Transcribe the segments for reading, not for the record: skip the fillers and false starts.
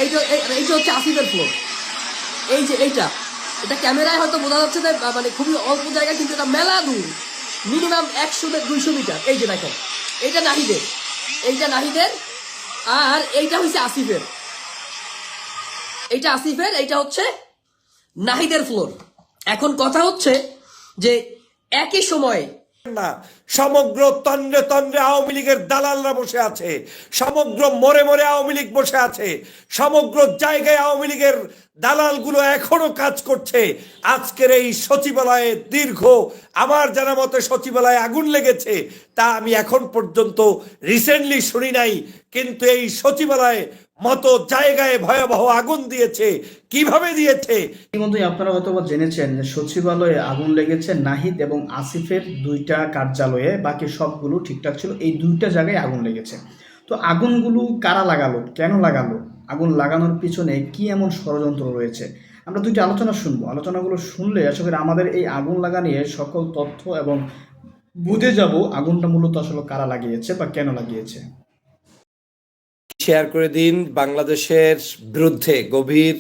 এইটা হচ্ছে আসিফের ফ্লোর। এই যে এটা ক্যামেরায় হয়তো বোঝা যাচ্ছে যে মানে খুবই অল্প জায়গা, কিন্তু এটা মেলা দূর, মিনিমাম 100-200 মিটার। এই যে দেখেন, এইটা নাহিদের, আর এইটা হচ্ছে আসিফের। এইটা হচ্ছে নাহিদের ফ্লোর। এখন কথা হচ্ছে যে একই সময়ে না, সমগ্র তন্দ্রে তন্দ্রে আওয়ামী লীগের দালালরা বসে আছে, সমগ্র মোড়ে মোড়ে আওয়ামী লীগ বসে আছে, সমগ্র জায়গায় আওয়ামী লীগের দালালগুলো এখনো কাজ করছে। আজকের এই সচিবালয়ে দীর্ঘ, আমার জানা মতে সচিবালয়ে আগুন লেগেছে, তা আমি এখন পর্যন্ত রিসেন্টলি শুনি নাই, কিন্তু এই সচিবালয়ে মতো জায়গায় ভয়াবহ আগুন দিয়েছে। কিভাবে দিয়েছে? ইতিমধ্যেই আপনারা হয়তো জেনেছেন যে সচিবালয়ে আগুন লেগেছে নাহিদ এবং আসিফের দুইটা কার্যালয়ে, বাকি সবগুলো ঠিকঠাক ছিল, এই দুইটা জায়গায় আগুন লেগেছে। তো আগুনগুলো কারা লাগালো, কেন লাগালো, আগুন লাগানোর পিছনে কি এমন ষড়যন্ত্র রয়েছে, আমরা দুইটা আলোচনা শুনবো। আলোচনাগুলো শুনলে আশা করি আমাদের এই আগুন লাগা নিয়ে সকল তথ্য এবং বুঝে যাব আগুনটা মূলত আসলে কারা লাগিয়েছে বা কেন লাগিয়েছে। শেয়ার করে দিন। বাংলাদেশের বিরুদ্ধে গভীর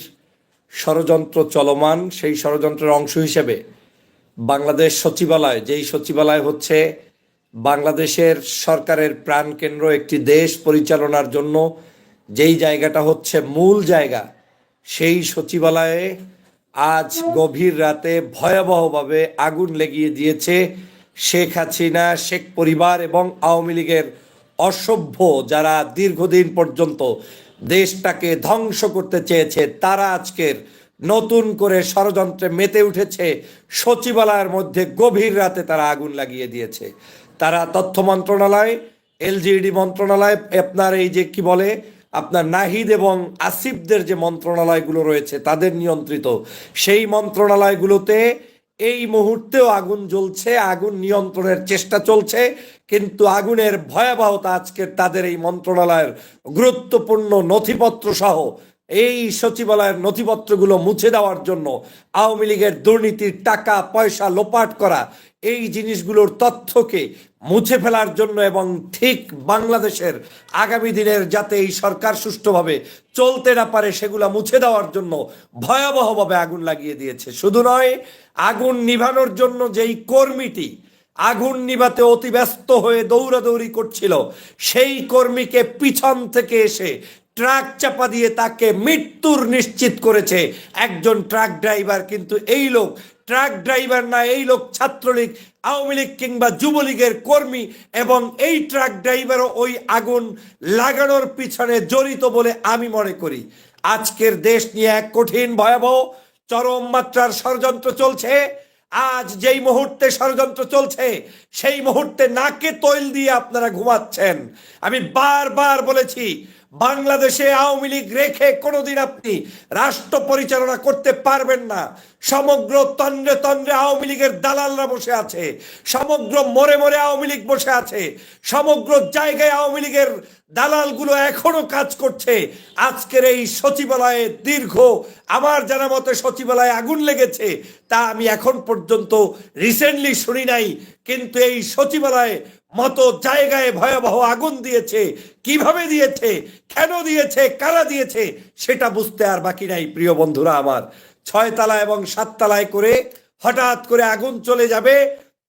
ষড়যন্ত্র চলমান, সেই ষড়যন্ত্রের অংশ হিসেবে বাংলাদেশ সচিবালয়, যেই সচিবালয় হচ্ছে বাংলাদেশের সরকারের প্রাণকেন্দ্র, একটি দেশ পরিচালনার জন্য যেই জায়গাটা হচ্ছে মূল জায়গা, সেই সচিবালয়ে আজ গভীর রাতে ভয়াবহভাবে আগুন লেগিয়ে দিয়েছে শেখ হাসিনা, শেখ পরিবার এবং আওয়ামী লীগের অসভ্য যারা দীর্ঘদিন পর্যন্ত দেশটাকে ধ্বংস করতে চেয়েছে, তারা আজকের নতুন করে ষড়যন্ত্রে মেতে উঠেছে। সচিবালয়ের মধ্যে গভীর রাতে তারা আগুন লাগিয়ে দিয়েছে। তারা তথ্য মন্ত্রণালয়, এলজিইডি মন্ত্রণালয়, আপনার এই যে কি বলে আপনার নাহিদ এবং আসিফদের যে মন্ত্রণালয়গুলো রয়েছে তাদের নিয়ন্ত্রিত সেই মন্ত্রণালয়গুলোতে এই মুহূর্তেও আগুন জ্বলছে, আগুন নিয়ন্ত্রণের চেষ্টা চলছে, কিন্তু আগুনের ভয়াবহতা আজকে তাদের এই মন্ত্রণালয়ের গুরুত্বপূর্ণ নথিপত্র সহ এই সচিবালয়ের নথিপত্রগুলো মুছে দেওয়ার জন্য, আওয়ামী লীগের দুর্নীতির টাকা পয়সা লোপাট করা এই জিনিসগুলোর তথ্যকে মুছে ফেলার জন্য এবং ঠিক বাংলাদেশের আগামী দিনের যাতে এই সরকার সুষ্ঠুভাবে চলতে না পারে সেগুলা মুছে দেওয়ার জন্য ভয়াবহভাবে আগুন লাগিয়ে দিয়েছে। শুধু নয়, আগুন নিভানোর জন্য যেই কর্মীটি আগুন নিভাতে অতি ব্যস্ত হয়ে দৌড়াদৌড়ি করছিল, সেই কর্মীকে পিছন থেকে এসে ট্রাক চাপা দিয়ে তাকে মৃত্যুর নিশ্চিত করেছে একজন ট্রাক ড্রাইভার। কিন্তু এই লোক ট্রাক ড্রাইভার না, এই লোক ছাত্রলীগ, আওয়ামী লীগ কিংবা যুবলীগের কর্মী, এবং এই ট্রাক ড্রাইভারও ওই আগুন লাগানোর পিছনে জড়িত বলে আমি মনে করি। আজকের দেশ নিয়ে এক কঠিন ভয়াবহ চরম মাত্রার ষড়যন্ত্র চলছে। আজ যেই মুহূর্তে ষড়যন্ত্র চলছে সেই মুহূর্তে নাকে তৈল দিয়ে আপনারা ঘুমাচ্ছেন। আমি বারবার বলেছি, বাংলাদেশে আওয়ামী লীগ রেখে কোনোদিন আপনি রাষ্ট্র পরিচালনা করতে পারবেন না। সমগ্র তন্দ্রে তন্দ্রে আওয়ামী লীগের দালালরা বসে আছে, সমগ্র মোড়ে মোড়ে আওয়ামী লীগ বসে আছে, সমগ্র জায়গায় আওয়ামী লীগের দালালগুলো এখনো কাজ করছে। আজকের এই সচিবালয়ে দীর্ঘ, আমার জানা মতে সচিবালয়ে আগুন লেগেছে, তা আমি এখন পর্যন্ত রিসেন্টলি শুনি নাই, কিন্তু এই সচিবালয়ে মতো জায়গায় ভয়াবহ আগুন দিয়েছে। কিভাবে দিয়েছে, কেন দিয়েছে, কারা দিয়েছে, সেটা বুঝতে আর বাকি নাই। প্রিয় বন্ধুরা আমার, 6 তলা এবং 7 তলায় করে হঠাৎ করে আগুন চলে যাবে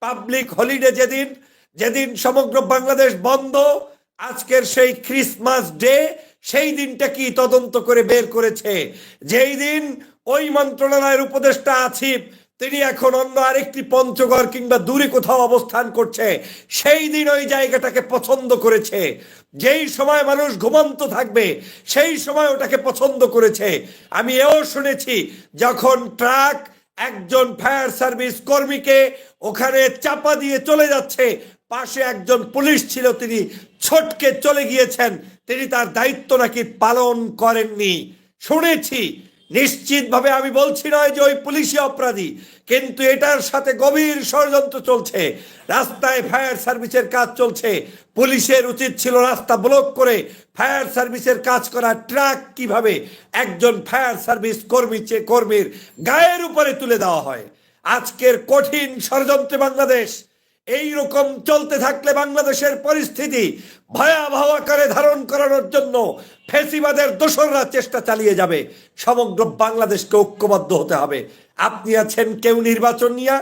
পাবলিক হলিডে যেদিন, যেদিন সমগ্র বাংলাদেশ বন্ধ, আজকের সেই ক্রিসমাস ডে, সেই দিনটা কি তদন্ত করে বের করেছে। যেই দিন ওই মন্ত্রণালয়ের উপদেষ্টা আসিফ তিনি এখন অন্য আরেকটি পঞ্চগড় কিংবা দূরে কোথাও অবস্থান করছে, সেই দিন ওই জায়গাটাকে পছন্দ করেছে। যেই সময় মানুষ ঘুমন্ত থাকবে সেই সময় ওটাকে পছন্দ করেছে। আমি এও শুনেছি যখন ট্রাক একজন ফায়ার সার্ভিস কর্মীকে ওখানে চাপা দিয়ে চলে যাচ্ছে, পাশে একজন পুলিশ ছিল, তিনি ছটকে চলে গিয়েছেন, তিনি তার দায়িত্ব নাকি পালন করেননি। শুনেছি, নিশ্চিতভাবে আমি বলছি নয় যে ওই পুলিশি অপরাধী, কিন্তু এটার সাথে গভীর ষড়যন্ত্র চলছে। রাস্তায় ফায়ার সার্ভিসের কাজ চলছে, পুলিশের উচিত ছিল রাস্তা ব্লক করে ফায়ার সার্ভিসের কাজ করা। ট্রাক কিভাবে একজন ফায়ার সার্ভিস কর্মীর গায়ের উপরে তুলে দেওয়া হয়। আজকের কঠিন ষড়যন্ত্রে বাংলাদেশ, এই রকম চলতে থাকলে বাংলাদেশের পরিস্থিতি ভয়াবহ আকারে ধারণ করানোর জন্য ফ্যাসিবাদের দোসররা চেষ্টা চালিয়ে যাবে। সমগ্র বাংলাদেশকে ঐক্যবদ্ধ হতে হবে। আপনি আছেন কেউ নির্বাচন নিয়ে,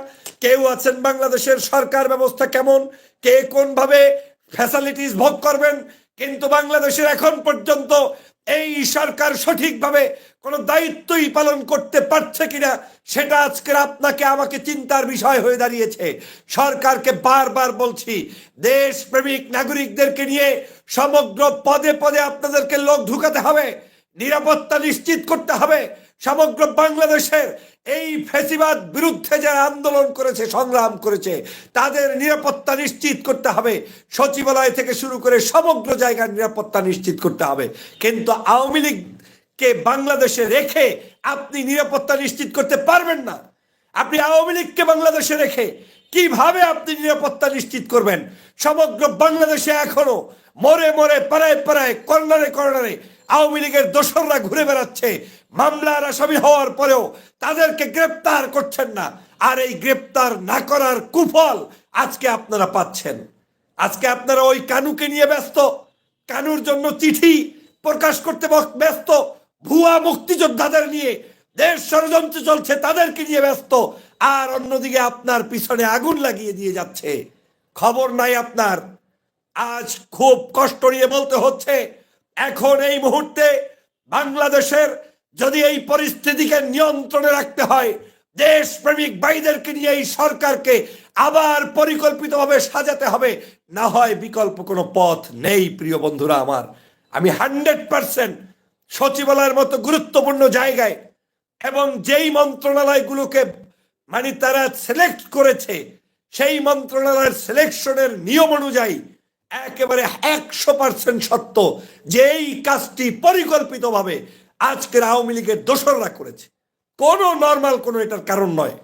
কেউ আছেন বাংলাদেশের সরকার ব্যবস্থা কেমন, কে কোনভাবে ফ্যাসিলিটিস ভোগ করবেন, কিন্তু বাংলাদেশের এখন পর্যন্ত এই সরকার সঠিকভাবে কোনো দায়িত্বই পালন করতে পারছে কিনা সেটা আজকের আপনাকে আমাকে চিন্তার বিষয় হয়ে দাঁড়িয়েছে। সরকারকে বারবার বলছি, দেশপ্রেমিক নাগরিকদেরকে নিয়ে সমগ্র পদে পদে আপনাদেরকে লোক ঢুকাতে হবে, নিরাপত্তা নিশ্চিত করতে হবে। সমগ্র বাংলাদেশের এই ফ্যাসিবাদ বিরুদ্ধে যারা আন্দোলন করেছে, সংগ্রাম করেছে, তাদের নিরাপত্তা নিশ্চিত করতে হবে। সচিবালয় থেকে শুরু করে সমগ্র জায়গার নিরাপত্তা নিশ্চিত করতে হবে। কিন্তু আওয়ামী লীগকে বাংলাদেশে রেখে আপনি নিরাপত্তা নিশ্চিত করতে পারবেন না। আপনি আওয়ামী লীগকে বাংলাদেশে রেখে কিভাবে আপনি নিরাপত্তা নিশ্চিত করবেন? সমগ্র বাংলাদেশে এখনো মোড়ে মোড়ে পাড়ায় পাড়ায় কর্নারে কর্নারে আওয়ামী লীগের দোসররা ঘুরে বেড়াচ্ছে। মামলার আসামি হওয়ার পরেও তাদেরকে গ্রেপ্তার করছেন না। আর এই গ্রেপ্তার না করার কুফল আজকে আপনারা পাচ্ছেন। আজকে আপনারা ওই কানুকে নিয়ে ব্যস্ত, কানুর জন্য চিঠি প্রকাশ করতে ব্যস্ত, ভুয়া মুক্তিযোদ্ধাদের নিয়ে দেশ ষড়যন্ত্র চলছে তাদেরকে নিয়ে ব্যস্ত, আর অন্যদিকে আপনার পিছনে আগুন লাগিয়ে দিয়ে যাচ্ছে। খবর নাই আপনার। আজ খুব কষ্ট নিয়ে বলতে হচ্ছে, এখন এই মুহূর্তে বাংলাদেশের যদি এই পরিস্থিতিকে নিয়ন্ত্রণে রাখতে হয়, দেশপ্রেমিক ভাইদেরকে নিয়ে এই সরকারকে আবার পরিকল্পিতভাবে সাজাতে হবে, না হয় বিকল্প কোনো পথ নেই। প্রিয় বন্ধুরা আমার, আমি 100% সচিবালয়ের মতো গুরুত্বপূর্ণ জায়গায় এবং যেই মন্ত্রণালয়গুলোকে মানে তারা সিলেক্ট করেছে, সেই মন্ত্রণালয়ের সিলেকশনের নিয়ম অনুযায়ী একেবারে 100% সত্য যে এই কাজটি পরিকল্পিতভাবে আজকের আওয়ামী লীগের দোসররা করেছে। কোনো নর্মাল কোনো এটার কারণ নয়।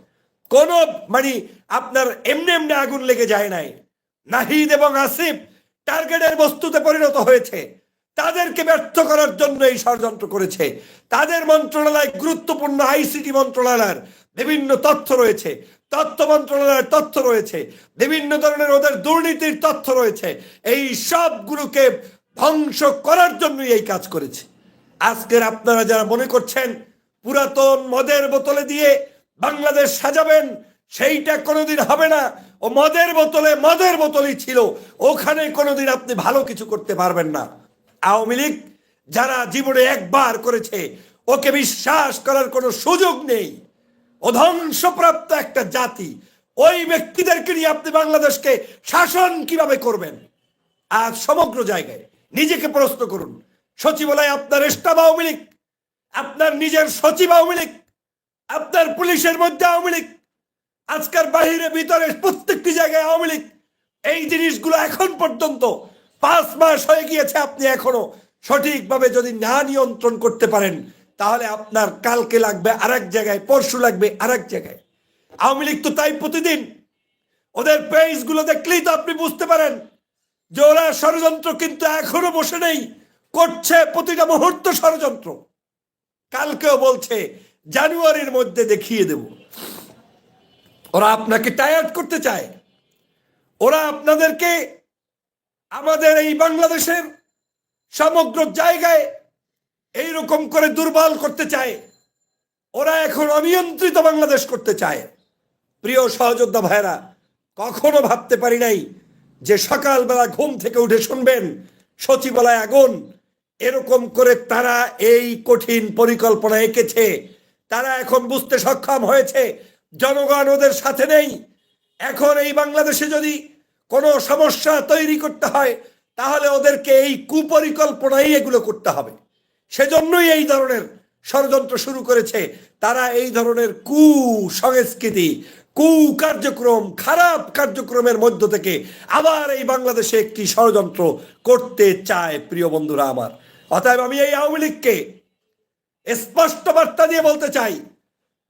কোনো মানে আপনার এমনি এমনি আগুন লেগে যায় নাই। নাহিদ এবং আসিফ টার্গেটের বস্তুতে পরিণত হয়েছে। তাদেরকে ব্যর্থ করার জন্য এই ষড়যন্ত্র করেছে। তাদের মন্ত্রণালয় গুরুত্বপূর্ণ, আইসিটি মন্ত্রণালয়ের বিভিন্ন তথ্য রয়েছে, তথ্য মন্ত্রণালয়ের তথ্য রয়েছে, বিভিন্ন ধরনের ওদের দুর্নীতির তথ্য রয়েছে। এই সবগুলোকে ধ্বংস করার জন্যই এই কাজ করেছে। আজকের আপনারা যারা মনে করছেন পুরাতন মদের বোতলে দিয়ে বাংলাদেশ সাজাবেন, সেইটা কোনোদিন হবে না। ও মদের বোতলই ছিল, ওখানে কোনোদিন আপনি ভালো কিছু করতে পারবেন না। আওয়ামী লীগ যারা জীবনে একবার করেছে, ওকে বিশ্বাস করার কোনো সুযোগ নেই। ও ধ্বংসপ্রাপ্ত একটা জাতি। ওই ব্যক্তিদেরকে নিয়ে আপনি বাংলাদেশকে শাসন কিভাবে করবেন? আজ সমগ্র জায়গায় নিজেকে প্রশ্ন করুন। সচিবালয় আপনার স্টাফ আওয়ামী লীগ, আপনার নিজের সচিব আওয়ামী লীগ, আপনার পুলিশের মধ্যে আওয়ামী লীগ, আজকের বাহিরে ভিতরে প্রত্যেকটি জায়গায় আওয়ামী লীগ। এই জিনিসগুলো এখন পর্যন্ত 5 মাস হয়ে গিয়েছে। আপনি এখনো সঠিকভাবে যদি না নিয়ন্ত্রণ করতে পারেন, তাহলে আপনার কালকে লাগবে আরেক জায়গায়, পরশু লাগবে আরেক জায়গায়। আওয়ামী লীগ তো তাই প্রতিদিন ওদের পেজগুলো দেখলেই তো আপনি বুঝতে পারেন যে ওরা ষড়যন্ত্র কিন্তু এখনো বসে নেই, করছে প্রতিটা মুহূর্ত ষড়যন্ত্র। কালকেও বলছে জানুয়ারির মধ্যে দেখিয়ে দেব। ওরা আপনাকে টায়ার্ড করতে চায়। ওরা আপনাদেরকে আমাদের এই বাংলাদেশের সমগ্র জায়গায় এইরকম করে দুর্বল করতে চায়। ওরা এখন অনিয়ন্ত্রিত বাংলাদেশ করতে চায়। প্রিয় সহযোদ্ধা ভাইরা, কখনো ভাবতে পারি নাই যে সকালবেলা ঘুম থেকে উঠে শুনবেন সচিবালয় আগুন। এরকম করে তারা এই কঠিন পরিকল্পনা এঁকেছে। তারা এখন বুঝতে সক্ষম হয়েছে জনগণ ওদের সাথে নেই। এখন এই বাংলাদেশে যদি কোনো সমস্যা তৈরি করতে হয়, তাহলে ওদেরকে এই কুপরিকল্পনাই এগুলো করতে হবে। সেজন্যই এই ধরনের ষড়যন্ত্র শুরু করেছে। তারা এই ধরনের কুসংস্কৃতি, কার্যক্রম, খারাপ কার্যক্রমের মধ্য থেকে আবার এই বাংলাদেশে একটি ষড়যন্ত্র করতে চায়। প্রিয় বন্ধুরা আমার, অতএব আমি এই আওয়ামী লীগকে স্পষ্ট বার্তা দিয়ে বলতে চাই,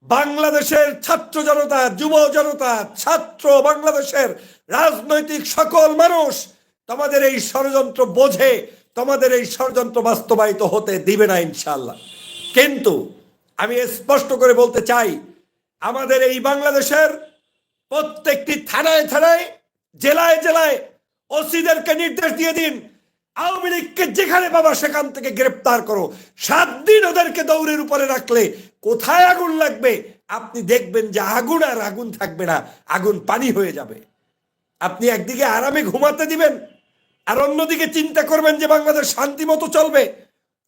বাংলাদেশের ছাত্র জনতা, যুব জনতা, ছাত্র, বাংলাদেশের রাজনৈতিক সকল মানুষ তোমাদের এই ষড়যন্ত্র বোঝে, তোমাদের এই ষড়যন্ত্র বাস্তবায়িত হতে দিবে না ইনশাআল্লাহ। কিন্তু আমি স্পষ্ট করে বলতে চাই, আমাদের এই বাংলাদেশের প্রত্যেকটি থানায় থানায় জেলায় জেলায় ওসিদেরকে নির্দেশ দিয়ে দিন, আওয়ামী লীগকে যেখানে পাবা সেখান থেকে গ্রেপ্তার করো। 7 দিন ওদেরকে দৌড়ের উপরে রাখলে কোথায় আগুন লাগবে আপনি দেখবেন যে আগুন আর আগুন থাকবে না, আগুন পানি হয়ে যাবে। আপনি একদিকে আরামে ঘুমাতে দিবেন আর অন্যদিকে চিন্তা করবেন যে বাংলাদেশ শান্তি মতো চলবে।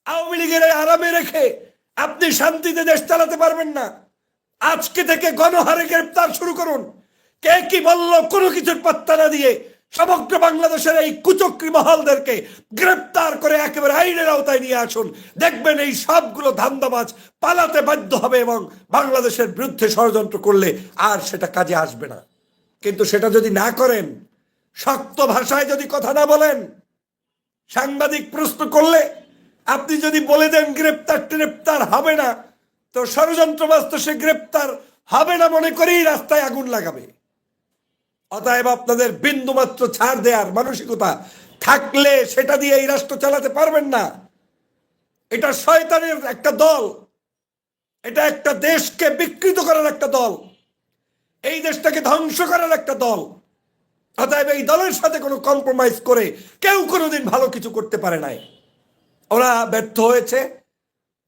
আওয়ামী লীগের আরামে রেখে আপনি শান্তিতে দেশ চালাতে পারবেন না। আজকে থেকে গণহারে গ্রেপ্তার শুরু করুন। কে কি বলল কোনো কিছুর পাত্তা না দিয়ে সমগ্র বাংলাদেশের এই কুচক্রী মহলদেরকে গ্রেপ্তার করে একেবারে আইনের আওতায় নিয়ে আসুন। দেখবেন এই সবগুলো ধান্দাবাজ পালাতে বাধ্য হবে এবং বাংলাদেশের বিরুদ্ধে ষড়যন্ত্র করলে আর সেটা কাজে আসবে না। কিন্তু সেটা যদি না করেন, শক্ত ভাষায় যদি কথা না বলেন, সাংবাদিক প্রশ্ন করলে আপনি যদি বলে দেন গ্রেপ্তার হবে না, তো ষড়যন্ত্রবাজ তো সে গ্রেপ্তার হবে না মনে করেই রাস্তায় আগুন লাগাবে। অতএব আপনাদের বিন্দুমাত্র ছাড় দেওয়ার মানসিকতা থাকলে সেটা দিয়ে এই রাষ্ট্র চালাতে পারবেন না। এটা শয়তানের একটা দল, এটা একটা দেশকে বিকৃত করার একটা দল, এই দেশটাকে ধ্বংস করার একটা দল। অতএব এই দলের সাথে কোনো কম্প্রোমাইজ করে কেউ কোনোদিন ভালো কিছু করতে পারে নাই। ওরা ব্যর্থ হয়েছে।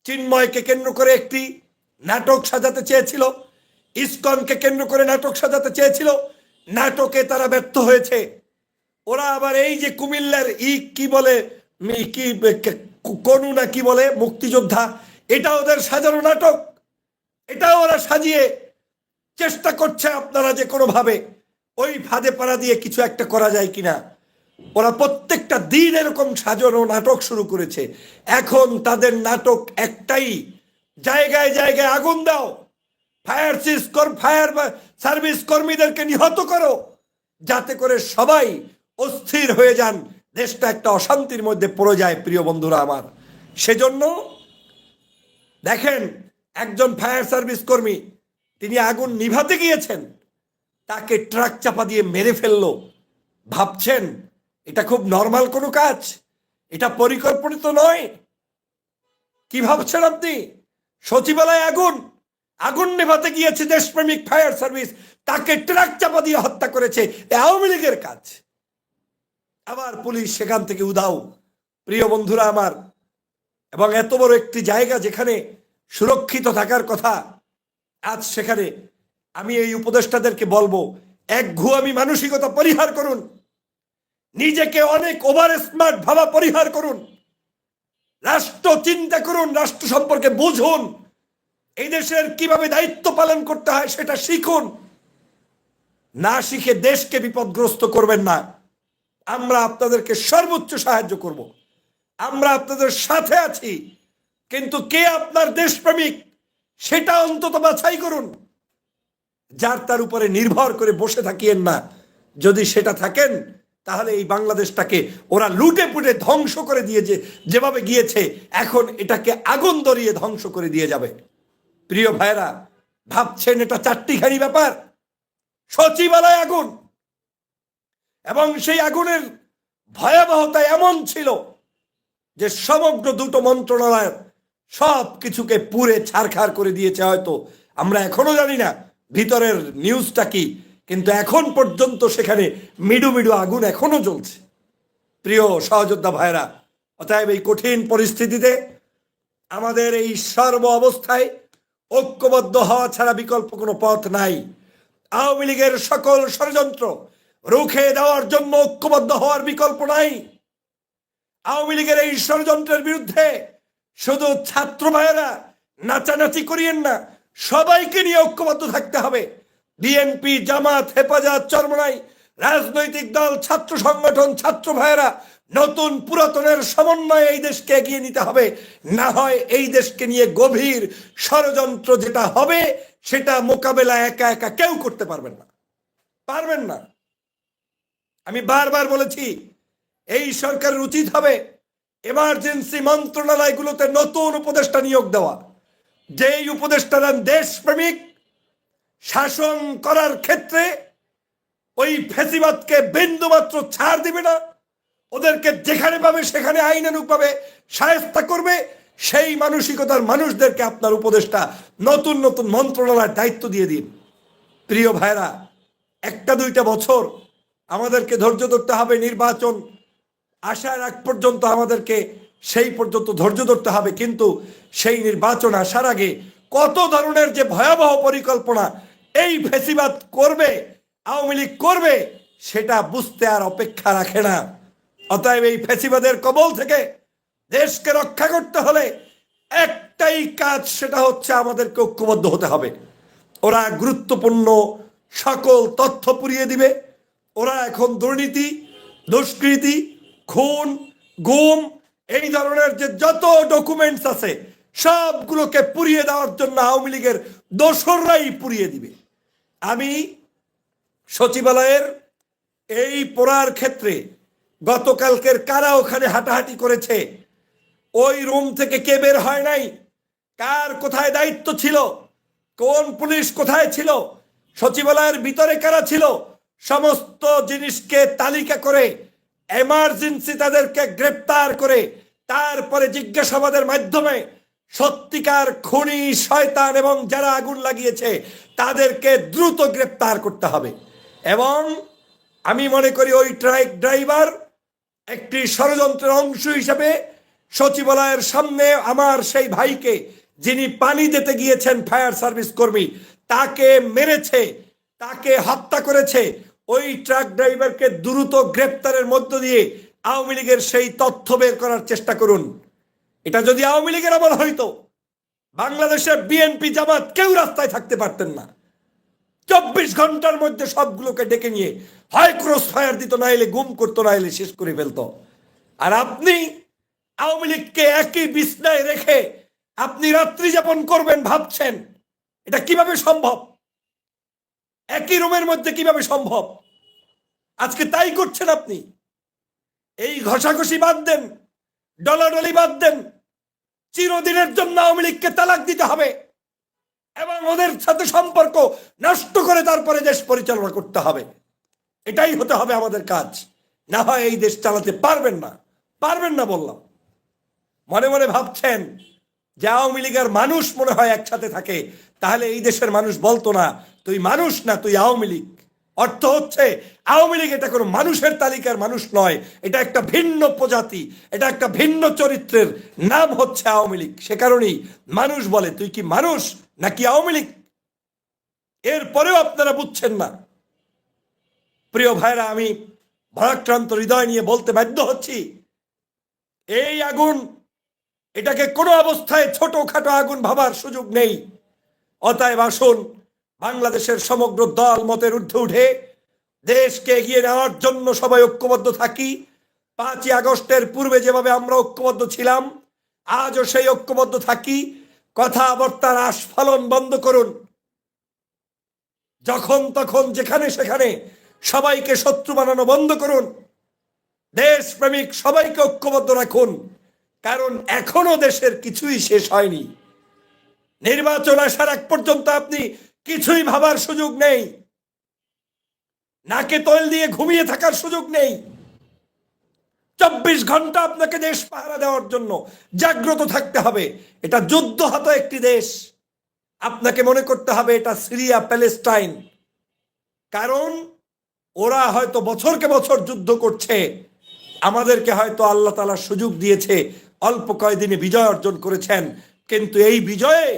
চিন্ময়কে কেন্দ্র করে একটি নাটক সাজাতে চেয়েছিল, ইসকনকে কেন্দ্র করে নাটক সাজাতে চেয়েছিল, নাটকে তারা ব্যর্থ হয়েছে। ওরা আবার এই যে কুমিল্লার কি বলে কি কনু না কি বলে মুক্তিযোদ্ধা, এটা ওদের সাজানো নাটক, এটাও ওরা সাজিয়ে চেষ্টা করছে আপনারা যে কোনোভাবে ওই ফাঁদে পাড়া দিয়ে কিছু একটা করা যায় কিনা। ওরা প্রত্যেকটা দিন এরকম সাজানো নাটক শুরু করেছে। এখন তাদের নাটক একটাই, জায়গায় জায়গায় আগুন দাও, ফায়ার সার্ভিস কর্মীদেরকে নিহত করো, যাতে করে সবাই অস্থির হয়ে যান, দেশটা একটা অশান্তির মধ্যে পড়ে যায়। প্রিয় বন্ধুরা আমার, সেজন্য দেখেন একজন ফায়ার সার্ভিস কর্মী তিনি আগুন নিভাতে গিয়েছেন, তাকে ট্রাক চাপা দিয়ে মেরে ফেললো। ভাবছেন এটা খুব নর্মাল কোনো কাজ? এটা পরিকল্পিত নয়? কি ভাবছেন আপনি? সচিবালয়ে আগুন নেভাতে গিয়েছে দেশপ্রেমিক ফায়ার সার্ভিস, তাকে ট্রাক চাপা দিয়ে হত্যা করেছে আওয়ামী লীগের কাজ। আবার পুলিশ সেখান থেকে উধাও। প্রিয় বন্ধুরা আমার, এবং এত বড় একটি জায়গা যেখানে সুরক্ষিত থাকার কথা, আজ সেখানে আমি এই উপদেষ্টাদেরকে বলবো, একঘুয়ামি মানসিকতা পরিহার করুন, নিজেকে অনেক ওভার স্মার্ট ভাবা পরিহার করুন, রাষ্ট্র চিন্তা করুন, রাষ্ট্র সম্পর্কে বুঝুন, এই দেশের কিভাবে দায়িত্ব পালন করতে হয় সেটা শিখুন। না শিখে দেশকে বিপদগ্রস্ত করবেন না। আমরা আপনাদেরকে সর্বোচ্চ সাহায্য করব, আমরা আপনাদের সাথে আছি, কিন্তু কে আপনার দেশপ্রেমিক সেটা অন্তত বাছাই করুন। যার তার উপরে নির্ভর করে বসে থাকিয়েন না। যদি সেটা থাকেন তাহলে এই বাংলাদেশটাকে ওরা লুটে পুটে ধ্বংস করে দিয়ে যেভাবে গিয়েছে, এখন এটাকে আগুন ধরিয়ে ধ্বংস করে দিয়ে যাবে। প্রিয় ভাইরা, ভাবছেন এটা চারটিখানি ব্যাপার? সচিবালয় আগুন, এবং সেই আগুনের ভয়াবহতা এমন ছিল যে সমগ্র দুটো মন্ত্রণালয়ের সব কিছুকে পুড়ে ছারখার করে দিয়েছে। হয়তো আমরা এখনো জানি না ভিতরের নিউজটা কি, কিন্তু এখন পর্যন্ত সেখানে মিডু মিডু আগুন এখনো জ্বলছে। প্রিয় সহযোদ্ধা ভাইরা, অতএব এই কঠিন পরিস্থিতিতে আমাদের এই সর্ব অবস্থায় ঐক্যবদ্ধ হওয়া ছাড়া বিকল্প কোনো পথ নাই। আওয়ামী লীগের সকল ষড়যন্ত্র রুখে দেওয়ার জন্য ঐক্যবদ্ধ হওয়ার বিকল্প নাই। আওয়ামী লীগের এই ষড়যন্ত্রের বিরুদ্ধে শুধু ছাত্র ভাইয়েরা নাচানাচি করিয়েন না, সবাইকে নিয়ে ঐক্যবদ্ধ থাকতে হবে। বিএনপি, জামাত, হেফাজত, চরমনাই, রাজনৈতিক দল, ছাত্র সংগঠন, ছাত্র ভাইয়েরা নতুন পুরাতনের সমন্বয়ে এই দেশকে এগিয়ে নিতে হবে। না হয় এই দেশকে নিয়ে গভীর ষড়যন্ত্র যেটা হবে সেটা মোকাবেলা একা একা কেউ করতে পারবেন না। আমি বারবার বলেছি, এই সরকারের উচিত হবে এমার্জেন্সি মন্ত্রণালয়গুলোতে নতুন উপদেষ্টা নিয়োগ দেওয়া, যেই উপদেষ্টারা দেশপ্রেমিক, শাসন করার ক্ষেত্রে ওই ফ্যাসিবাদকে বিন্দুমাত্র ছাড় দিবে না, ওদেরকে যেখানে পাবে সেখানে আইনানুগভাবে শায়েস্তা করবে। সেই মানসিকতার মানুষদেরকে আপনার উপদেষ্টা নতুন নতুন মন্ত্রণালয়ের দায়িত্ব দিয়ে দিন। প্রিয় ভাইরা, 1-2 বছর আমাদেরকে ধৈর্য ধরতে হবে, নির্বাচন আসার আগ পর্যন্ত আমাদেরকে সেই পর্যন্ত ধৈর্য ধরতে হবে। কিন্তু সেই নির্বাচন আসার আগে কত ধরনের যে ভয়াবহ পরিকল্পনা এই ফ্যাসিবাদ করবে, আওয়ামী লীগ করবে, সেটা বুঝতে আর অপেক্ষা রাখে না। অতএব এই ফ্যাসিবাদের কবল থেকে দেশকে রক্ষা করতে হলে একটাই কাজ, সেটা হচ্ছে আমাদেরকে ঐক্যবদ্ধ হতে হবে। ওরা গুরুত্বপূর্ণ সকল তথ্য পুড়িয়ে দিবে। ওরা এখন দুর্নীতি, দুষ্কৃতি, খুন, গুম, এই ধরনের যে যত ডকুমেন্টস আছে সবগুলোকে পুড়িয়ে দেওয়ার জন্য আওয়ামী লীগের দোসররাই পুড়িয়ে দিবে। আমি সচিবালয়ের এই পোড়ার ক্ষেত্রে গতকালকের কারা ওখানে হাঁটাহাঁটি করেছে, ওই রুম থেকে কে বের হয় নাই, কার কোথায় দায়িত্ব ছিল, কোন পুলিশ কোথায় ছিল, সচিবালয়ের ভিতরে কারা ছিল, সমস্ত জিনিসকে তালিকা করে এমার্জেন্সি তাদেরকে গ্রেপ্তার করে তারপরে জিজ্ঞাসাবাদের মাধ্যমে সত্যিকার খুনি, শয়তান এবং যারা আগুন লাগিয়েছে তাদেরকে দ্রুত গ্রেপ্তার করতে হবে। এবং আমি মনে করি ওই ট্রাক ড্রাইভার একটি ষড়যন্ত্রের অংশ হিসেবে সচিবালয়ের সামনে আমার সেই ভাইকে, যিনি পানি দিতে গিয়েছেন, ফায়ার সার্ভিস কর্মী, তাকে মেরেছে, তাকে হত্যা করেছে। ওই ট্রাক ড্রাইভারকে দ্রুত গ্রেপ্তারের মধ্য দিয়ে আওয়ামী লীগের সেই তথ্য বের করার চেষ্টা করুন। এটা যদি আওয়ামী লীগের আমল হইতো, বাংলাদেশের বিএনপি, জামাত কেউ রাস্তায় থাকতে পারতেন না। 24 ঘন্টার মধ্যে সবগুলোকে ডেকে নিয়ে হয় ক্রস ফায়ার দিত, না এলে গুম করতো, না এলে শেষ করে ফেলতো। আর আপনি আওয়ামী লীগকে একই বিছনায় রেখে আপনি রাত্রি যাপন করবেন ভাবছেন, এটা কিভাবে সম্ভব? একই রুমের মধ্যে কিভাবে সম্ভব? আজকে তাই করছেন আপনি। এই ঘষাঘষি বাদ দেন, ডলাডলি বাদ দেন। চিরদিনের জন্য আওয়ামী লীগকে তালাক দিতে হবে এবং ওদের সাথে সম্পর্ক নষ্ট করে তারপরে দেশ পরিচালনা করতে হবে। এটাই হতে হবে আমাদের কাজ। না হয় এই দেশ চালাতে পারবেন না, পারবেন না বললাম। মনে মনে ভাবছেন যে আওয়ামী লীগের মানুষ মনে হয় একসাথে থাকে, তাহলে এই দেশের মানুষ বলতো না তুই মানুষ না, তুই আওয়ামী লীগ। অর্থ হচ্ছে আওয়ামী লীগ এটা কোনো মানুষের তালিকার মানুষ নয়, এটা একটা ভিন্ন প্রজাতি, এটা একটা ভিন্ন চরিত্রের নাম হচ্ছে আওয়ামী লীগ। সে কারণেই মানুষ বলে তুই কি মানুষ নাকি আওয়ামী লীগ? এরপরেও আপনারা বুঝছেন না। প্রিয় ভাইরা, আমি ভারাক্রান্ত হৃদয় নিয়ে বলতে বাধ্য হচ্ছি, এই আগুন, এটাকে কোনো অবস্থায় ছোটখাটো আগুন ভাবার সুযোগ নেই। অতএব আসুন বাংলাদেশের সমগ্র দল মতের ঊর্ধ্বে উঠে দেশকে এগিয়ে নেওয়ার জন্য সবাই ঐক্যবদ্ধ থাকি। 5ই আগস্টের পূর্বে যেভাবে আমরা ঐক্যবদ্ধ ছিলাম, আজও সেই ঐক্যবদ্ধ থাকি। কথাবার্তার আস্ফালন বন্ধ করুন। যখন তখন যেখানে সেখানে সবাইকে শত্রু বানানো বন্ধ করুন। দেশপ্রেমিক সবাইকে ঐক্যবদ্ধ রাখুন, কারণ এখনো দেশের কিছুই শেষ হয়নি। নির্বাচন আসার আগ পর্যন্ত আপনি কিছুই ভাবার সুযোগ নেই, নাকে তৈল দিয়ে ঘুমিয়ে থাকার সুযোগ নেই। 24 ঘন্টা আপনাকে দেশ পাহারা দেওয়ার জন্য জাগ্রত থাকতে হবে। এটা যুদ্ধহত একটি দেশ। আপনাকে মনে করতে হবে এটা সিরিয়া, প্যালেস্টাইন। কারণ ওরা হয়তো বছরকে বছর যুদ্ধ করছে, আমাদেরকে হয়তো আল্লাহ তাআলা সুযোগ দিয়েছে, অল্প কয়েকদিনে বিজয় অর্জন করেছেন। কিন্তু এই বিজয়ে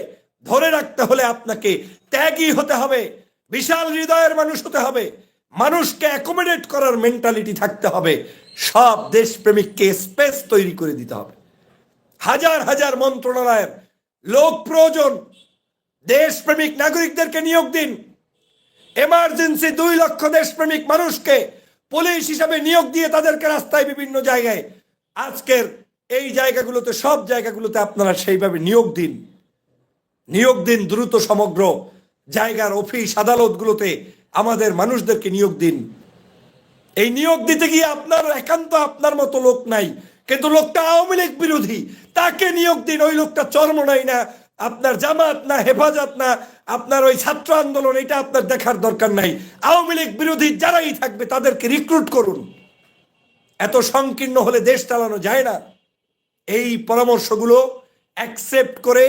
ধরে রাখতে হলে আপনাকে ত্যাগী হতে হবে, বিশাল হৃদয়ের মানুষ হতে হবে, মানুষকে অ্যাকোমোডেট করার মেন্টালিটি থাকতে হবে। সব দেশপ্রেমিককে স্পেস তৈরি করে দিতে হবে। হাজার হাজার মন্ত্রণালয়ের লোক প্রয়োজন। দেশপ্রেমিক নাগরিকদেরকে নিয়োগ দিন। এমার্জেন্সি 2 লক্ষ দেশপ্রেমিক মানুষকে পুলিশ হিসাবে নিয়োগ দিয়ে তাদেরকে রাস্তায় বিভিন্ন জায়গায়, আজকের এই জায়গাগুলোতে, সব জায়গাগুলোতে আপনারা সেইভাবে নিয়োগ দিন। নিয়োগ দিন দ্রুত। সমগ্র জায়গার অফিস আদালতগুলোতে আমাদের মানুষদেরকে নিয়োগ দিন। এই নিয়োগ দিতে গিয়ে আপনার একান্ত আপনার মতো লোক নাই, কিন্তু লোকটা আওয়ামী লীগ বিরোধী, তাকে নিয়োগ দিন। ওই লোকটা চরমনাই না, আপনার জামাত না, হেফাজত না, আপনার ওই ছাত্র আন্দোলন, এটা আপনার দেখার দরকার নাই। আওয়ামী লীগ বিরোধী যারাই থাকবে তাদেরকে রিক্রুট করুন। এত সংকীর্ণ হলে দেশ চালানো যায় না। এই পরামর্শগুলো অ্যাকসেপ্ট করে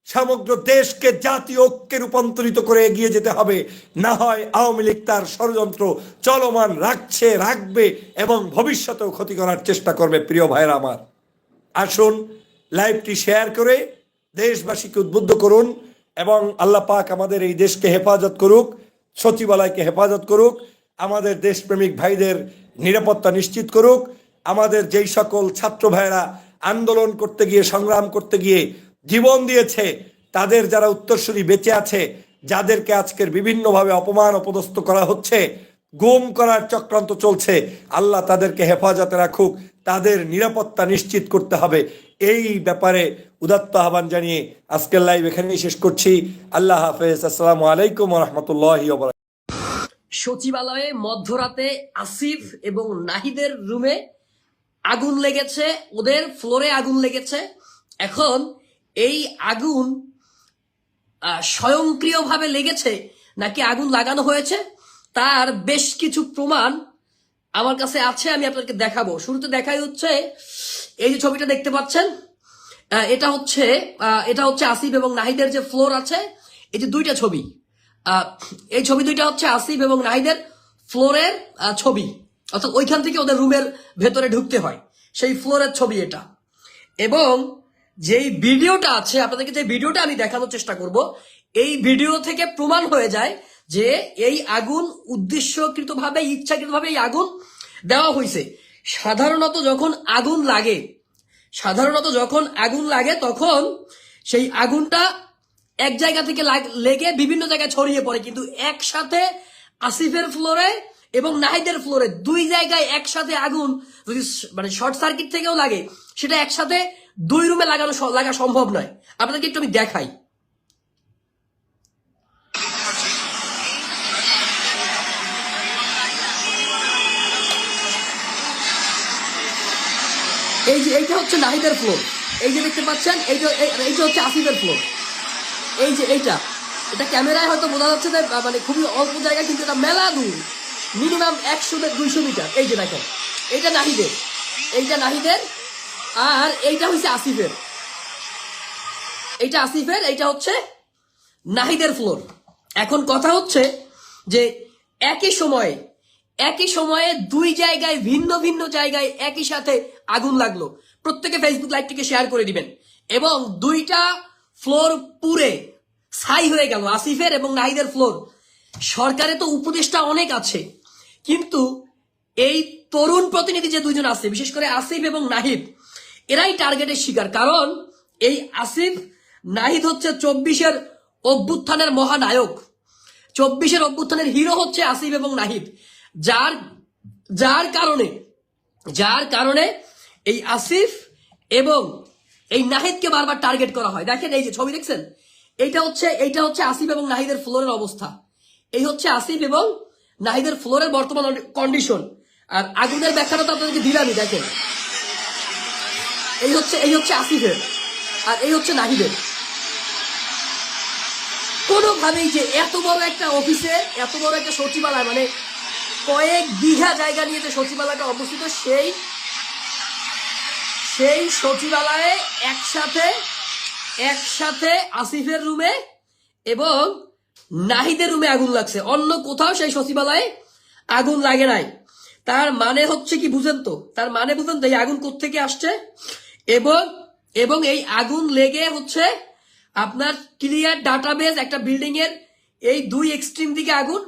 সমগ্র দেশকে জাতীয় ঐক্যে রূপান্তরিত করে এগিয়ে যেতে হবে। না হয় আওয়ামী লীগ তার ষড়যন্ত্র চলমান রাখবে এবং ভবিষ্যতেও ক্ষতি করার চেষ্টা করবে। প্রিয় ভাইরা আমার, আসুন লাইভটি শেয়ার করে দেশবাসীকে উদ্বুদ্ধ করুন এবং আল্লাহ পাক আমাদের এই দেশকে হেফাজত করুক, সচিবালয়কে হেফাজত করুক, আমাদের দেশপ্রেমিক ভাইদের নিরাপত্তা নিশ্চিত করুক। আমাদের যেই সকল ছাত্র ভাইরা আন্দোলন করতে গিয়ে, সংগ্রাম করতে গিয়ে জীবন দিয়েছে, তাদের যারা উত্তরসূরি বেঁচে আছে, যাদেরকে আজকের বিভিন্নভাবে অপমান অপদস্থ করা হচ্ছে, গুম করার চক্রান্ত চলছে, আল্লাহ তাদেরকে হেফাজতে রাখুক, তাদের নিরাপত্তা নিশ্চিত করতে হবে। এই ব্যাপারে উদাত্ত আহ্বান জানিয়ে আজকের লাইভ এখানেই শেষ করছি। আল্লাহ হাফেজ। আসসালামু আলাইকুম ওয়া রাহমাতুল্লাহি ওয়া বারাকাতুহু। সচিবালয়ে মধ্যরাতে আসিফ এবং নাহিদের রুমে আগুন লেগেছে, ওদের ফ্লোরে আগুন লেগেছে। এখন এই আগুন স্বয়ংক্রিয়ভাবে লেগেছে নাকি আগুন লাগানো হয়েছে তার বেশ কিছু প্রমাণ আমার কাছে আছে, আমি আপনাদেরকে দেখাবো। শুরুতে দেখাই হচ্ছে এই যে ছবিটা দেখতে পাচ্ছেন, এটা হচ্ছে আসিফ এবং নাহিদের যে ফ্লোর আছে, এই যে দুইটা ছবি, এই ছবি দুইটা হচ্ছে আসিফ এবং নাহিদের ফ্লোরের ছবি, অর্থাৎ ওইখান থেকে ওদের রুমের ভেতরে ঢুকতে হয়, সেই ফ্লোরের ছবি এটা। এবং যেই ভিডিওটা আছে, আপনাদেরকে যে ভিডিওটা আমি দেখানোর চেষ্টা করব, এই ভিডিও থেকে প্রমাণ হয়ে যায় যে এই আগুন উদ্দেশ্যকৃতভাবে, ইচ্ছাকৃতভাবে এই আগুন দেওয়া হয়েছে। সাধারণত যখন আগুন লাগে তখন সেই আগুনটা এক জায়গা থেকে লেগে বিভিন্ন জায়গায় ছড়িয়ে পড়ে, কিন্তু একসাথে আসিফের ফ্লোরে এবং নাহিদের ফ্লোরে দুই জায়গায় একসাথে আগুন যদি মানে শর্ট সার্কিট থেকেও লাগে, সেটা একসাথে দুই রুমে লাগা সম্ভব নয়। আপনাদেরকে একটু আমি দেখাই। এইটা হচ্ছে নাহিদের ফ্লোর, এই যে দেখতে পাচ্ছেন, এইটা হচ্ছে আসিফের ফ্লোর। এই যে এটা ক্যামেরায় হয়তো বোঝা যাচ্ছে যে মানে খুবই অল্প জায়গা, কিন্তু এটা মেলা দূর, মিনিমাম 100-200 মিটার। এই যে দেখেন, এইটা নাহিদের, আর এইটা হচ্ছে আসিফের, এইটা হচ্ছে নাহিদের ফ্লোর। এখন কথা হচ্ছে যে একই সময়ে দুই জায়গায়, ভিন্ন ভিন্ন জায়গায় একই সাথে আগুন লাগলো। প্রত্যেকে ফেসবুক লাইভটিকে শেয়ার করে দিবেন। এবং দুইটা ফ্লোর পুরে ছাই হয়ে গেল, আসিফের এবং নাহিদের ফ্লোর। সরকারে তো উপদেষ্টা অনেক আছে, কিন্তু এই তরুণ প্রতিনিধি যে দুইজন আছে, বিশেষ করে আসিফ এবং নাহিদ, এরাই টার্গেটের শিকার। কারণ এই আসিফ নাহিদ হচ্ছে 24-এর অভ্যুত্থানের মহানায়ক, 24-এর অভ্যুত্থানের হিরো হচ্ছে আসিফ এবং নাহিদ, যার কারণে এই আসিফ এবং এই নাহিদকে বারবার টার্গেট করা হয়। দেখেন এই যে ছবি দেখছেন, এইটা হচ্ছে আসিফ এবং নাহিদের ফ্লোরের অবস্থা। এই হচ্ছে আসিফ এবং নাহিদের ফ্লোরের বর্তমান কন্ডিশন। আর আগুনের ব্যাখ্যাটা তো আপনাদেরকে দিলামই। দেখেন, এই হচ্ছে আসিফের, আর এই হচ্ছে নাহিদের। কোনোভাবেই যে এত বড় একটা অফিসে, এত বড় একটা সচিবালয়, মানে কয়েক বিঘা জায়গা নিয়ে যে সচিবালয়টা অবস্থিত, সেই সচিবালয়ে একসাথে আসিফের রুমে এবং নাহিদের রুমে আগুন লাগছে। অন্য কোথাও সেই সচিবালয়ে আগুন লাগে নাই। তার মানে হচ্ছে কি বুঝেন তো, এই আগুন কোত্থেকে আসছে। এবং এই আগুন লেগে হচ্ছে আপনার ক্লিয়ার ডাটাবেজ, একটা বিল্ডিং এর এই দুই এক্সট্রিম দিকে আগুন,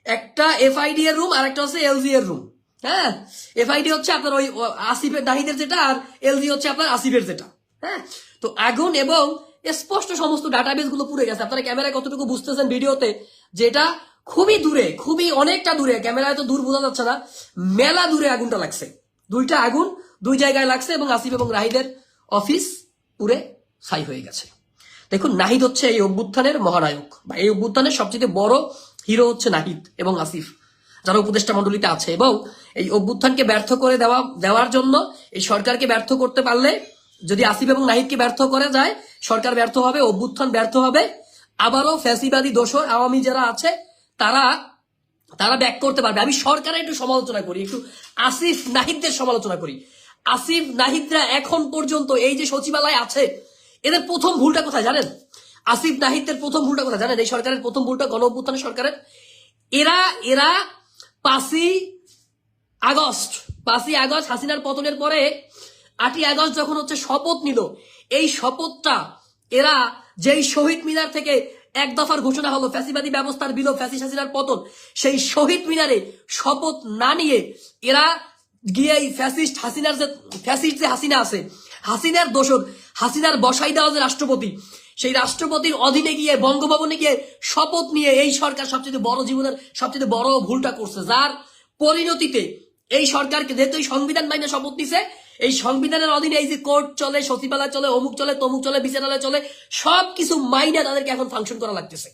একটা এফআইডি এর রুম আর একটা হচ্ছে এলজি এর রুম। হ্যাঁ, এফআইডি হচ্ছে আপনার ওই আসিফের নাহিদের যেটা, আর এলজি হচ্ছে আপনার আসিফের যেটা। হ্যাঁ, তো আগুন এবং স্পষ্ট সমস্ত ডাটাবেজ গুলো পুড়ে গেছে। আপনারা ক্যামেরায় কতটুকু বুঝতেছেন ভিডিওতে, যেটা খুবই দূরে, খুবই অনেকটা দূরে, ক্যামেরায় তো দূর বোঝা যাচ্ছে না, মেলা দূরে আগুনটা লাগছে। দুইটা আগুন দুই জায়গায় লাগছে এবং আসিফ এবং নাহিদের অফিস পুরে ছাই হয়ে গেছে। দেখুন, নাহিদ হচ্ছে এই অভ্যুত্থানের মহানায়ক, বা এই অভ্যুত্থানের সবচেয়ে বড় হিরো হচ্ছে নাহিদ এবং আসিফ, যারা উপদেষ্টা মন্ডলীতে আছে। এবং এই অভ্যুত্থানকে ব্যর্থ করে দেওয়ার জন্য, এই সরকারকে ব্যর্থ করতে পারলে, যদি আসিফ এবং নাহিদকে ব্যর্থ করে যায়, সরকার ব্যর্থ হবে, অভ্যুত্থান ব্যর্থ হবে। আবারও ফ্যাসিবাদী দোসর আওয়ামী যারা আছে তারা ব্যাক করতে পারবে। আমি সরকারের একটু সমালোচনা করি, একটু আসিফ নাহিদদের সমালোচনা করি। আসিফ নাহিদরা এখন পর্যন্ত এই যে সচিবালয় আছে, এদের প্রথম ভুলটা কোথায় জানেন? আসিফ নাহিদের প্রথম ভুলটা কথা জানেন? এই সরকারের প্রথম ভুলটা, গণ অভ্যুত্থানের সরকারের, এরা এরা 5ই আগস্ট হাসিনার পতনের পরে 8ই আগস্ট যখন হচ্ছে শপথ নিল, এই শপথটা এরা যেই শহীদ মিনার থেকে এক দফার ঘোষণা হলো ফ্যাসিবাদী ব্যবস্থার বিলোপ, ফ্যাসিস্ট হাসিনার পতন, সেই শহীদ মিনারে শপথ না নিয়ে এরা গিয়ে এই ফ্যাসিস্ট যে হাসিনা আছে, হাসিনার দোসর, হাসিনার বসাই দেওয়া যে রাষ্ট্রপতি, সেই রাষ্ট্রপতির অধীনে গিয়ে বঙ্গভবনে গিয়ে শপথ নিয়ে এই সরকার সবচেয়ে বড় জীবনের সবচেয়ে বড় ভুলটা করছে, যার পরিণতিতে এই সরকারকে যেহেতু এই সংবিধান মাইনে শপথ নিছে, এই সংবিধানের অধীনে এই যে কোর্ট চলে, সচিবালয় চলে, অমুক চলে, তমুক চলে, বিচারালয় চলে, সবকিছু মাইনে তাদেরকে এখন ফাংশন করা লাগতেছে।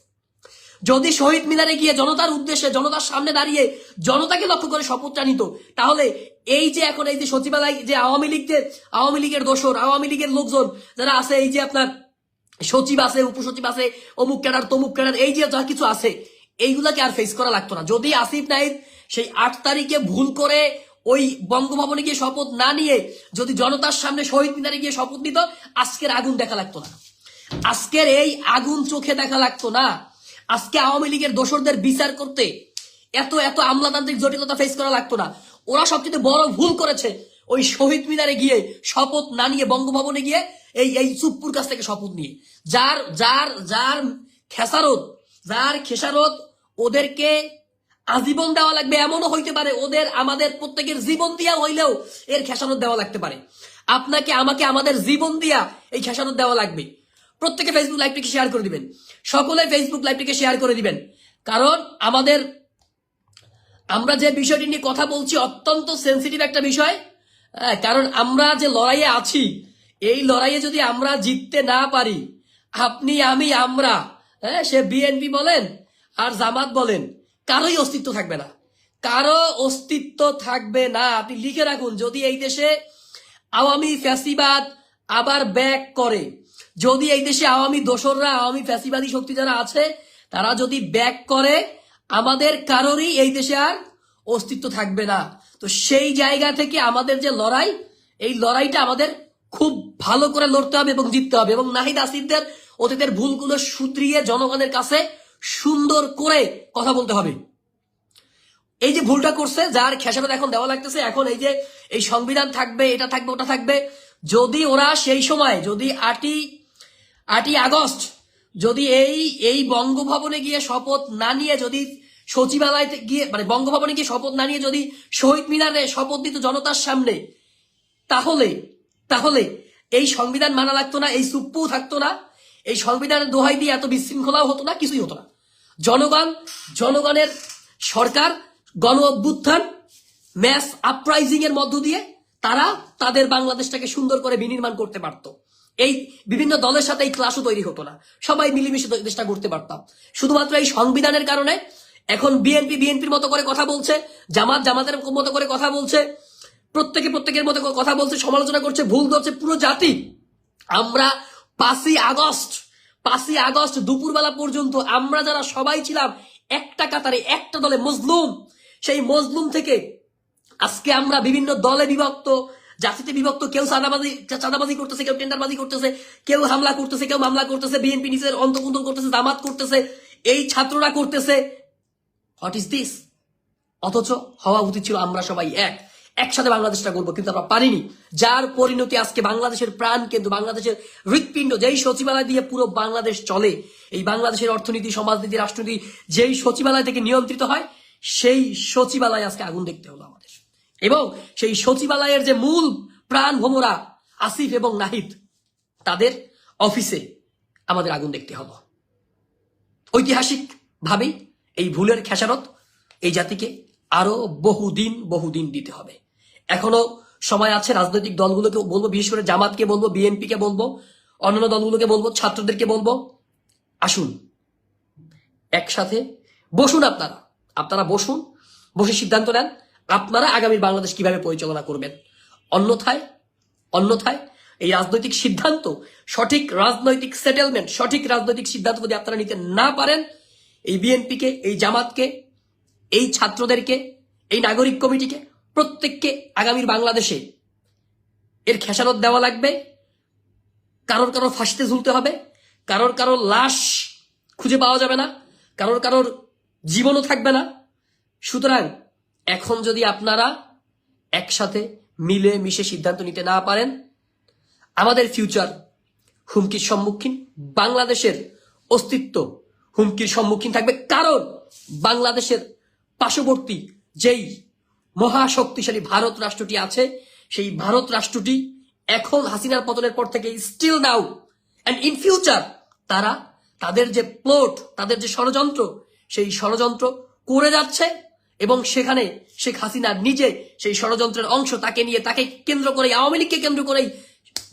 যদি শহীদ মিনারে গিয়ে জনতার উদ্দেশ্যে, জনতার সামনে দাঁড়িয়ে জনতাকে লক্ষ্য করে শপথটা নিত, তাহলে এই যে এখন এই যে সচিবালয় যে আওয়ামী লীগের দোসর, আওয়ামী লীগের লোকজন যারা আছে, এই যে আপনার সচিব আছে, উপসচিব আছে, অমুক ক্যাডার তমুক ক্যাডার, এই যে যা কিছু আছে, এইগুলাকে আর ফেস করা লাগতো না। যদি আসিফ নাহিদ সেই 8 তারিখে ভুল করে ওই বঙ্গভবনে গিয়ে শপথ না নিয়ে যদি জনতার সামনে শহীদ মিনারে গিয়ে শপথ নিত, আজকের আগুন দেখা লাগতো না, আজকের এই আগুন চোখে দেখা লাগতো না, আজকে আওয়ামী লীগের দোসরদের বিচার করতে এত এত আমলাতান্ত্রিক জটিলতা ফেস করা লাগতো না। ওরা সবচেয়ে বড় ভুল করেছে ওই শহীদ মিনারে গিয়ে শপথ না নিয়ে, বঙ্গভবনে গিয়ে এই চুপ্পুর কাছ থেকে শপথ নিয়ে, যার যার যার খেসারত ওদেরকে আজীবন দেওয়া লাগবে। এমনও হইতে পারে ওদের আমাদের প্রত্যেকের জীবন দিয়া হইলেও এর খেসারত দেওয়া লাগতে পারে। আপনাকে আমাকে আমাদের জীবন দিয়া এই খেসারত দেওয়া লাগবে। প্রত্যেকে ফেসবুক লাইভটিকে শেয়ার করে দিবেন, সকলে ফেসবুক লাইভটিকে শেয়ার করে দিবেন, কারণ আমরা যে বিষয়টি নিয়ে কথা বলছি অত্যন্ত সেন্সিটিভ একটা বিষয়। কারণ আমরা যে লড়াইয়ে আছি, এই লড়াইয়ে যদি আমরা জিততে না পারি, আপনি আমি আমরা, সে বিএনপি বলেন আর জামাত বলেন, কারোই অস্তিত্ব থাকবে না, কারো অস্তিত্ব থাকবে না। আপনি লিখে রাখুন, যদি এই দেশে আওয়ামী ফ্যাসিবাদ আবার ব্যাক করে, যদি এই দেশে আওয়ামী দোসররা, আওয়ামী ফ্যাসিবাদী শক্তি যারা আছে তারা যদি ব্যাক করে, আমাদের কারোরই এই দেশে আর অস্তিত্ব থাকবে না। তো সেই জায়গা থেকে আমাদের যে লড়াই, এই লড়াইটা আমাদের খুব ভালো করে লড়তে হবে এবং জিততে হবে, এবং নাহিদ আসিফদের অতীতের ভুলগুলো শুধরিয়ে জনগণের কাছে সুন্দর করে কথা বলতে হবে। এই যে ভুলটা করছে, যার খেসারত এখন দেওয়া লাগতেছে, এখন এই যে এই সংবিধান থাকবে, এটা থাকবে, ওটা থাকবে, যদি ওরা সেই সময় যদি 8ই আগস্ট যদি এই বঙ্গভবনে গিয়ে শপথ না নিয়ে, যদি সচিবালয় গিয়ে মানে বঙ্গভবনে গিয়ে শপথ না নিয়ে যদি শহীদ মিনারে শপথ দিত জনতার সামনে, তাহলে এই সংবিধান মানা লাগতো না, এই চুপ্পু থাকতো না, এই সংবিধানের দোহাই দিয়ে এত বিশৃঙ্খলাও হতো না, কিছুই হতো না। জনগণের সরকার, গণ অভ্যুত্থান, ম্যাস আপরাইজিং এর মধ্য দিয়ে তারা তাদের বাংলাদেশটাকে সুন্দর করে বিনির্মাণ করতে পারতো। এই বিভিন্ন দলের সাথে এই ক্লাসও তৈরি হতো না, সবাই মিলেমিশে দেশটা করতে পারতাম। শুধুমাত্র এই সংবিধানের কারণে এখন বিএনপির মতো করে কথা বলছে, জামাতের মতো করে কথা বলছে, প্রত্যেকের মতো করে কথা বলছে, সমালোচনা করছে, ভুল ধরছে পুরো জাতি। আমরা 5ই আগস্ট দুপুরবেলা পর্যন্ত আমরা যারা সবাই ছিলাম একটা কাতারে, একটা দলে মজলুম, সেই মজলুম থেকে আজকে আমরা বিভিন্ন দলে বিভক্ত, জাতিতে বিভক্ত, কেউ চাঁদাবাজি করতেছে, কেউ টেন্ডারবাজি করতেছে, কেউ হামলা করতেছে, কেউ মামলা করতেছে, বিএনপি নিজের অন্তকুন্তল করতেছে, জামাত করতেছে, এই ছাত্ররা করতেছে। What is this? অথচ হওয়া উচিত ছিল আমরা সবাই একসাথে বাংলাদেশটা করবো, কিন্তু আমরা পারিনি, যার পরিণতি আজকে বাংলাদেশের প্রাণ কেন্দ্র, বাংলাদেশের হৃৎপিণ্ড, যেই সচিবালয় দিয়ে পুরো বাংলাদেশ চলে, এই বাংলাদেশের অর্থনীতি, সমাজনীতি, রাষ্ট্রনীতি যেই সচিবালয় থেকে নিয়ন্ত্রিত হয়, সেই সচিবালয় আজকে আগুন দেখতে হলো আমাদের। এবং সেই সচিবালয়ের যে মূল প্রাণ ভোমরা আসিফ এবং নাহিদ, তাদের অফিসে আমাদের আগুন দেখতে হলো। ঐতিহাসিক ভাবেই এই ভুলের খেসারত এই জাতিকে আরো বহুদিন দিতে হবে। এখনো সময় আছে। রাজনৈতিক দলগুলোকে বলবো, বিশেষ করে জামাতকে বলবো, বিএনপিকে বলবো, অন্যান্য দলগুলোকে বলবো, ছাত্রদেরকে বলবো, আসুন একসাথে বসুন, আপনারা বসে সিদ্ধান্ত নেন আপনারা আগামী বাংলাদেশ কিভাবে পরিচালনা করবেন। অন্যথায় এই রাজনৈতিক সিদ্ধান্ত, সঠিক রাজনৈতিক সেটেলমেন্ট, সঠিক রাজনৈতিক সিদ্ধান্ত যদি আপনারা নিতে না পারেন, এই বিএনপিকে, এই জামাতকে, এই ছাত্রদেরকে, এই নাগরিক কমিটিকে, প্রত্যেককে আগামীর বাংলাদেশে এর খেসারত দেওয়া লাগবে। কারোর ফাঁসিতে ঝুলতে হবে, কারোর কারোর লাশ খুঁজে পাওয়া যাবে না, কারোর কারোর জীবনও থাকবে না। সুতরাং এখন যদি আপনারা একসাথে মিলে মিশে সিদ্ধান্ত নিতে না পারেন, আমাদের ফিউচার হুমকির সম্মুখীন, বাংলাদেশের অস্তিত্ব হুমকির সম্মুখীন থাকবে। কারণ বাংলাদেশের পার্শ্ববর্তী যেই মহাশক্তিশালী ভারত রাষ্ট্রটি আছে, সেই ভারত রাষ্ট্রটি এখন হাসিনার পতনের পর থেকে still now and in future তারা তাদের যে প্লট, তাদের যে ষড়যন্ত্র, সেই ষড়যন্ত্র করে যাচ্ছে এবং সেখানে শেখ হাসিনা নিজে সেই ষড়যন্ত্রের অংশ, তাকে নিয়ে, তাকে কেন্দ্র করে, আওয়ামী লীগকে কেন্দ্র করেই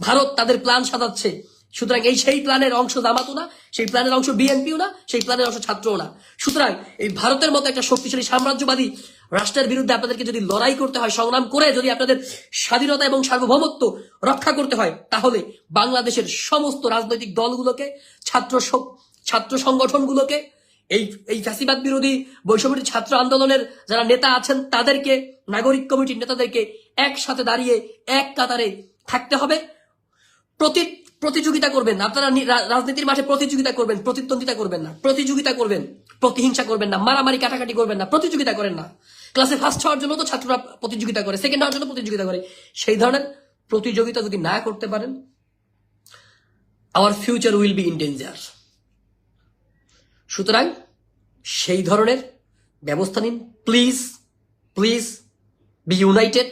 ভারত তাদের প্ল্যান সাজাচ্ছে। সুতরাং সেই প্ল্যানের অংশ জামাতও না, সেই প্ল্যানের অংশ বিএনপিও না, সেই প্ল্যানের অংশ ছাত্রও না। সুতরাং এই ভারতের মতো একটা শক্তিশালী সাম্রাজ্যবাদী রাষ্ট্রের বিরুদ্ধে আপনাদেরকে যদি লড়াই করতে হয়, সংগ্রাম করে যদি আপনাদের স্বাধীনতা এবং সার্বভৌমত্ব রক্ষা করতে হয়, তাহলে বাংলাদেশের সমস্ত রাজনৈতিক দলগুলোকে, ছাত্র সংগঠনগুলোকে, এই ফ্যাসিবাদ বিরোধী বৈষম্যবিরোধী ছাত্র আন্দোলনের যারা নেতা আছেন তাদেরকে, নাগরিক কমিটির নেতাদেরকে একসাথে দাঁড়িয়ে এক কাতারে থাকতে হবে। প্রতিযোগিতা করবেন না আপনারা, রাজনীতির মাঠে প্রতিযোগিতা করবেন, প্রতিদ্বন্দ্বিতা করবেন না, প্রতিযোগিতা করবেন, প্রতিহিংসা করবেন না, মারামারি কাটাকাটি করবেন না, প্রতিযোগিতা করেন না। ক্লাসে ফার্স্ট হওয়ার জন্য তো ছাত্ররা প্রতিযোগিতা করে, সেকেন্ড হওয়ার জন্য প্রতিযোগিতা করে। সেই ধরনের প্রতিযোগিতা যদি না করতে পারেন, our future will be in danger. সুতরাং সেই ধরনের ব্যবস্থা নিন। Please please be United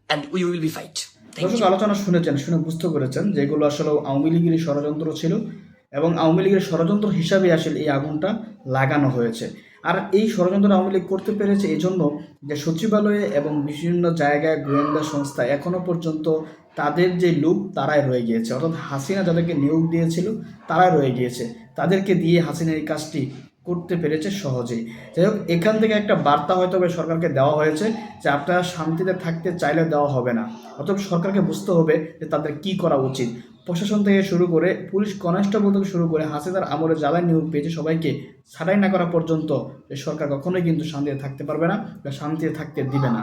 and we will be fight. দর্শক, আলোচনা শুনেছেন, শুনে বুঝতে পেরেছেন যেগুলো আসলে আওয়ামী লীগের ষড়যন্ত্র ছিল এবং আওয়ামী লীগের ষড়যন্ত্র হিসাবে আসলে এই আগুনটা লাগানো হয়েছে। আর এই ষড়যন্ত্র আওয়ামী লীগ করতে পেরেছে এই জন্য যে সচিবালয়ে এবং বিভিন্ন জায়গায় গোয়েন্দা সংস্থা এখনো পর্যন্ত তাদের যে লোক তারাই রয়ে গিয়েছে, অর্থাৎ হাসিনা যাদেরকে নিয়োগ দিয়েছিল তারাই রয়ে গিয়েছে, তাদেরকে দিয়ে হাসিনা এই কাজটি করতে পেরেছে সহজেই। যাই হোক, এখান থেকে একটা বার্তা হয়তো সরকারকে দেওয়া হয়েছে যে আপনারা শান্তিতে থাকতে চাইলে দেওয়া হবে না। অর্থাৎ সরকারকে বুঝতে হবে যে তাদের কি করা উচিত। প্রশাসন থেকে শুরু করে পুলিশ কনস্টেবল থেকে শুরু করে হাসিনার আমলে যারা নিয়োগ পেয়েছে সবাইকে ছাঁটাই না করা পর্যন্ত সরকার কখনোই কিন্তু শান্তিতে থাকতে পারবে না বা শান্তিতে থাকতে দিবে না।